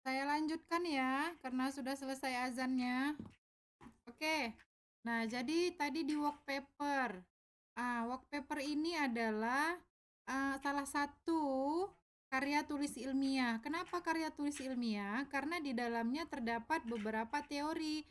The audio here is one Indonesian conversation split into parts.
Saya lanjutkan ya, karena sudah selesai azannya. Oke. Nah, jadi tadi di work paper. Work paper ini adalah salah satu karya tulis ilmiah. Kenapa karya tulis ilmiah? Karena di dalamnya terdapat beberapa teori.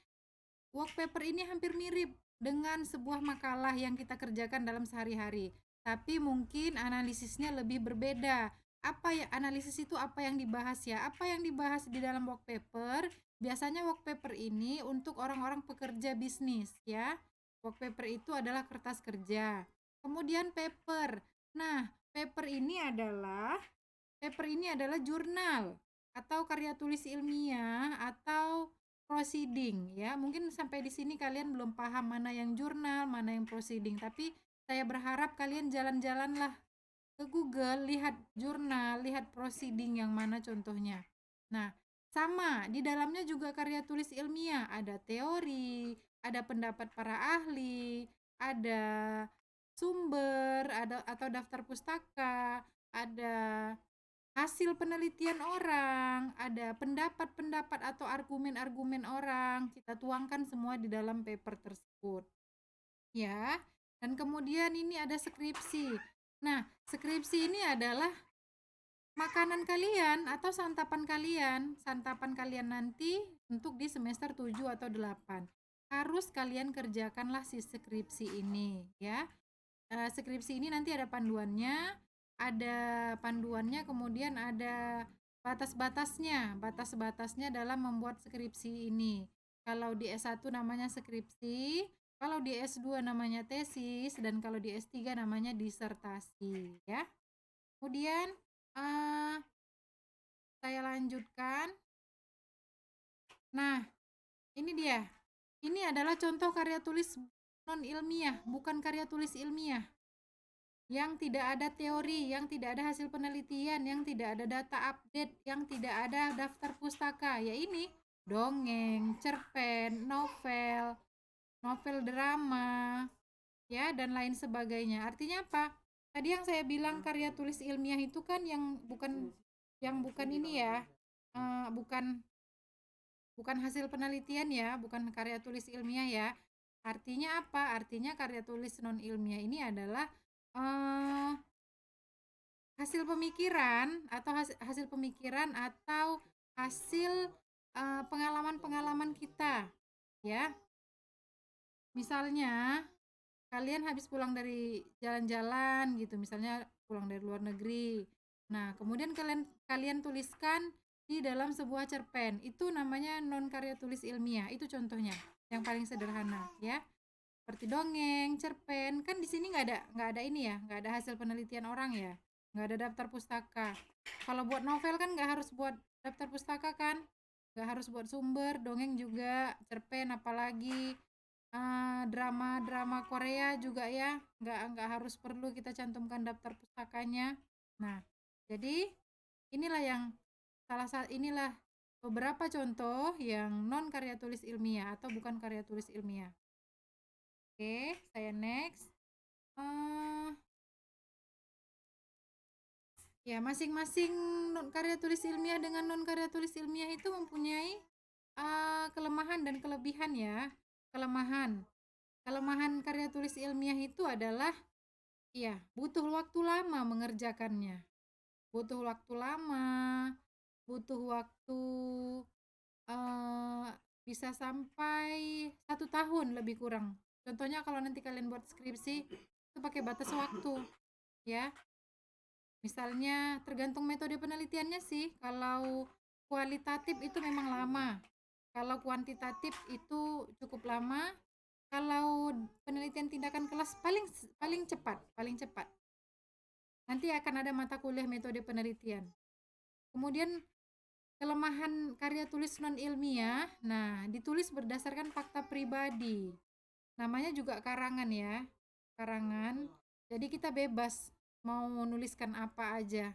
Work paper ini hampir mirip dengan sebuah makalah yang kita kerjakan dalam sehari-hari, tapi mungkin analisisnya lebih berbeda. Apa ya analisis itu, apa yang dibahas ya? Apa yang dibahas di dalam work paper? Biasanya work paper ini untuk orang-orang pekerja bisnis ya. Work paper itu adalah kertas kerja. Kemudian paper. Nah, paper ini adalah jurnal atau karya tulis ilmiah atau proceeding ya. Mungkin sampai di sini kalian belum paham mana yang jurnal, mana yang proceeding, tapi saya berharap kalian jalan-jalanlah ke Google, lihat jurnal, lihat proceeding yang mana contohnya. Nah, sama di dalamnya juga karya tulis ilmiah, ada teori, ada pendapat para ahli, ada sumber, ada atau daftar pustaka, ada hasil penelitian orang, ada pendapat-pendapat atau argumen-argumen orang, kita tuangkan semua di dalam paper tersebut. Ya, dan kemudian ini ada skripsi. Nah, skripsi ini adalah makanan kalian atau santapan kalian nanti untuk di semester 7 atau 8. Harus kalian kerjakanlah si skripsi ini, ya. Skripsi ini nanti ada panduannya, kemudian ada batas-batasnya dalam membuat skripsi ini. Kalau di S1 namanya skripsi, kalau di S2 namanya tesis, dan kalau di S3 namanya disertasi, ya. Kemudian saya lanjutkan. Nah, ini dia. Ini adalah contoh karya tulis non ilmiah, bukan karya tulis ilmiah. Yang tidak ada teori, yang tidak ada hasil penelitian, yang tidak ada data update, yang tidak ada daftar pustaka. Ya ini, dongeng, cerpen, novel, novel drama, ya, dan lain sebagainya. Artinya apa? Tadi yang saya bilang karya tulis ilmiah itu kan yang bukan ini ya, bukan bukan hasil penelitian ya, bukan karya tulis ilmiah ya. Artinya apa? Artinya karya tulis non ilmiah ini adalah eh, hasil pemikiran atau hasil pengalaman-pengalaman kita, ya. Misalnya kalian habis pulang dari jalan-jalan gitu, misalnya pulang dari luar negeri. Nah, kemudian kalian kalian tuliskan di dalam sebuah cerpen. Itu namanya non karya tulis ilmiah. Itu contohnya yang paling sederhana, ya. Seperti dongeng, cerpen, kan di sini nggak ada ini ya, nggak ada hasil penelitian orang ya, nggak ada daftar pustaka. Kalau buat novel kan nggak harus buat daftar pustaka kan, nggak harus buat sumber, dongeng juga, cerpen apalagi drama-drama Korea juga ya, nggak harus perlu kita cantumkan daftar pustakanya. Nah, jadi inilah beberapa contoh yang non karya tulis ilmiah atau bukan karya tulis ilmiah. Oke, saya next. Ya, masing-masing karya tulis ilmiah dengan non karya tulis ilmiah itu mempunyai kelemahan dan kelebihan ya. Kelemahan karya tulis ilmiah itu adalah ya butuh waktu lama mengerjakannya. Butuh waktu lama, butuh waktu bisa sampai 1 tahun lebih kurang. Contohnya kalau nanti kalian buat skripsi itu pakai batas waktu, ya. Misalnya tergantung metode penelitiannya sih. Kalau kualitatif itu memang lama. Kalau kuantitatif itu cukup lama. Kalau penelitian tindakan kelas paling cepat. Nanti akan ada mata kuliah metode penelitian. Kemudian kelemahan karya tulis non ilmiah, nah ditulis berdasarkan fakta pribadi. Namanya juga karangan ya, karangan. Jadi kita bebas mau menuliskan apa aja.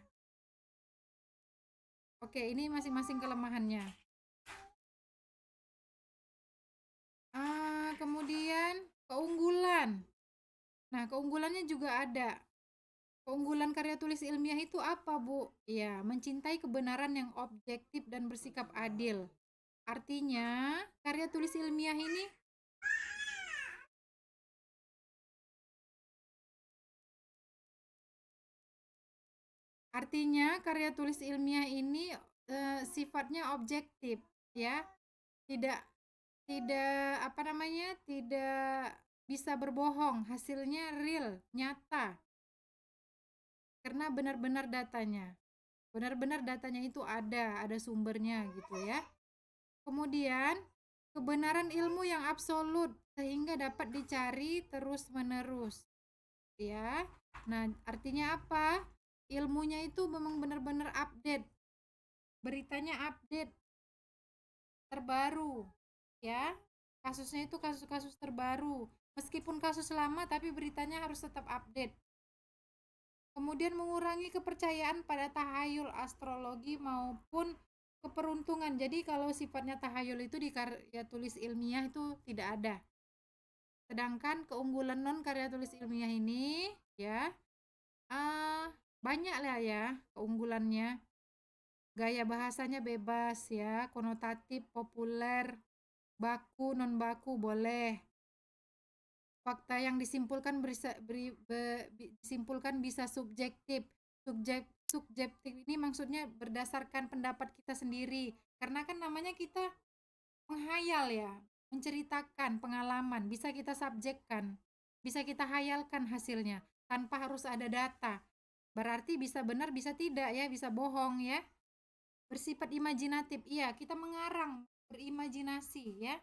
Oke, ini masing-masing kelemahannya. Kemudian keunggulan. Nah, keunggulannya juga ada. Keunggulan karya tulis ilmiah itu apa, Bu? Ya, mencintai kebenaran yang objektif dan bersikap adil. Artinya, karya tulis ilmiah ini karya tulis ilmiah ini sifatnya objektif, ya. Tidak tidak apa namanya? Tidak bisa berbohong, hasilnya real, nyata. Karena benar-benar datanya. Benar-benar datanya itu ada sumbernya gitu ya. Kemudian, kebenaran ilmu yang absolut sehingga dapat dicari terus-menerus, ya. Nah, artinya apa? Ilmunya itu memang benar-benar update, beritanya update, terbaru, ya. Kasusnya itu kasus-kasus terbaru. Meskipun kasus lama tapi beritanya harus tetap update. Kemudian mengurangi kepercayaan pada tahayul astrologi maupun keperuntungan. Jadi kalau sifatnya tahayul itu di karya tulis ilmiah itu tidak ada. Sedangkan keunggulan non karya tulis ilmiah ini ya banyak lah ya keunggulannya. Gaya bahasanya bebas ya, konotatif, populer, baku, non baku boleh. Fakta yang disimpulkan bisa subjektif. Subjektif ini maksudnya berdasarkan pendapat kita sendiri. Karena kan namanya kita menghayal ya, menceritakan pengalaman, bisa kita subjekkan, bisa kita hayalkan hasilnya tanpa harus ada data. Berarti bisa benar, bisa tidak ya, bisa bohong ya. Bersifat imajinatif, iya kita mengarang, berimajinasi ya.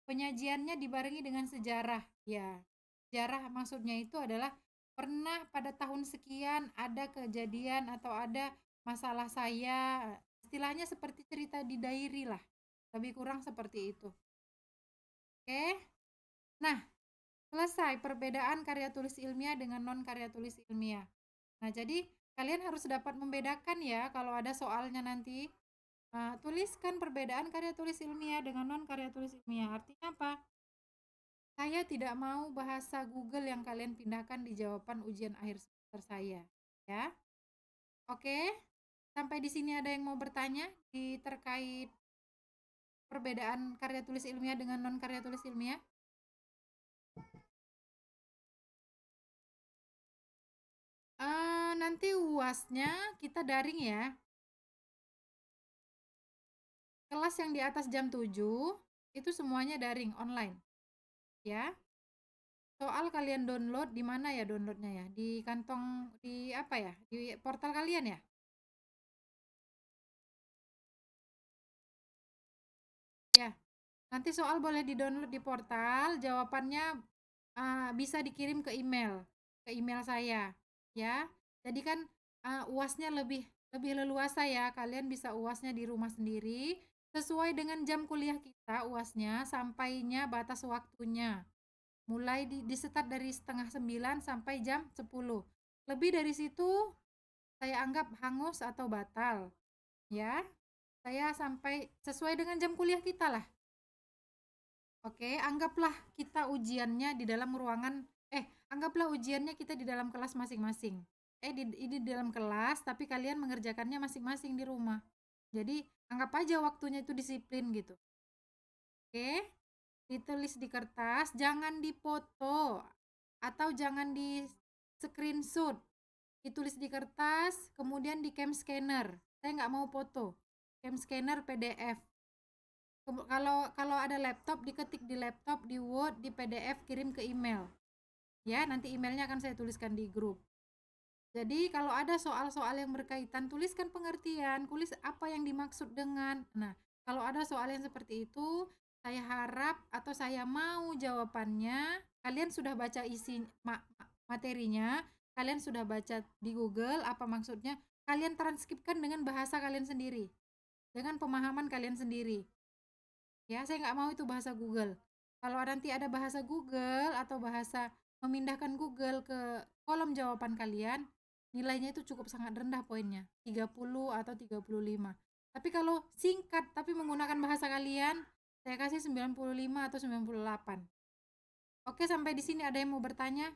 Penyajiannya dibarengi dengan sejarah, ya. Sejarah maksudnya itu adalah pernah pada tahun sekian ada kejadian atau ada masalah saya, istilahnya seperti cerita di diary lah, lebih kurang seperti itu. Oke, nah selesai perbedaan karya tulis ilmiah dengan non karya tulis ilmiah. Nah jadi kalian harus dapat membedakan ya kalau ada soalnya nanti. Tuliskan perbedaan karya tulis ilmiah dengan non karya tulis ilmiah. Artinya apa? Saya tidak mau bahasa Google yang kalian pindahkan di jawaban ujian akhir semester saya, ya. Oke, sampai di sini ada yang mau bertanya terkait perbedaan karya tulis ilmiah dengan non karya tulis ilmiah? Nanti UASnya kita daring ya. Kelas yang di atas jam 7 itu semuanya daring online, ya. Soal kalian download di mana ya downloadnya ya? Di kantong di apa ya? Di portal kalian ya? Ya. Nanti soal boleh di-download di portal, jawabannya bisa dikirim ke email saya, ya. Jadi kan UASnya lebih lebih leluasa ya, kalian bisa UASnya di rumah sendiri, sesuai dengan jam kuliah kita UASnya, sampainya batas waktunya. Mulai di start dari setengah 9 sampai jam 10. Lebih dari situ saya anggap hangus atau batal, ya. Saya sampai sesuai dengan jam kuliah kita lah. Oke, anggaplah kita ujiannya di dalam ruangan, anggaplah ujiannya kita di dalam kelas masing-masing. Ini di dalam kelas, tapi kalian mengerjakannya masing-masing di rumah. Jadi, anggap aja waktunya itu disiplin gitu. Oke, ditulis di kertas, jangan dipoto atau jangan di screenshot. Ditulis di kertas, kemudian di cam scanner. Saya nggak mau foto. Cam scanner PDF. Kalau ada laptop, diketik di laptop, di Word, di PDF, kirim ke email. Ya, nanti emailnya akan saya tuliskan di grup. Jadi kalau ada soal-soal yang berkaitan, tuliskan pengertian, tulis apa yang dimaksud dengan. Nah, kalau ada soal yang seperti itu, saya harap atau saya mau jawabannya, kalian sudah baca isi materinya, kalian sudah baca di Google apa maksudnya, kalian transkripkan dengan bahasa kalian sendiri, dengan pemahaman kalian sendiri. Ya, saya nggak mau itu bahasa Google. Kalau nanti ada bahasa Google atau bahasa memindahkan Google ke kolom jawaban kalian, nilainya itu cukup sangat rendah poinnya, 30 atau 35. Tapi kalau singkat tapi menggunakan bahasa kalian, saya kasih 95 atau 98. Oke, sampai di sini ada yang mau bertanya?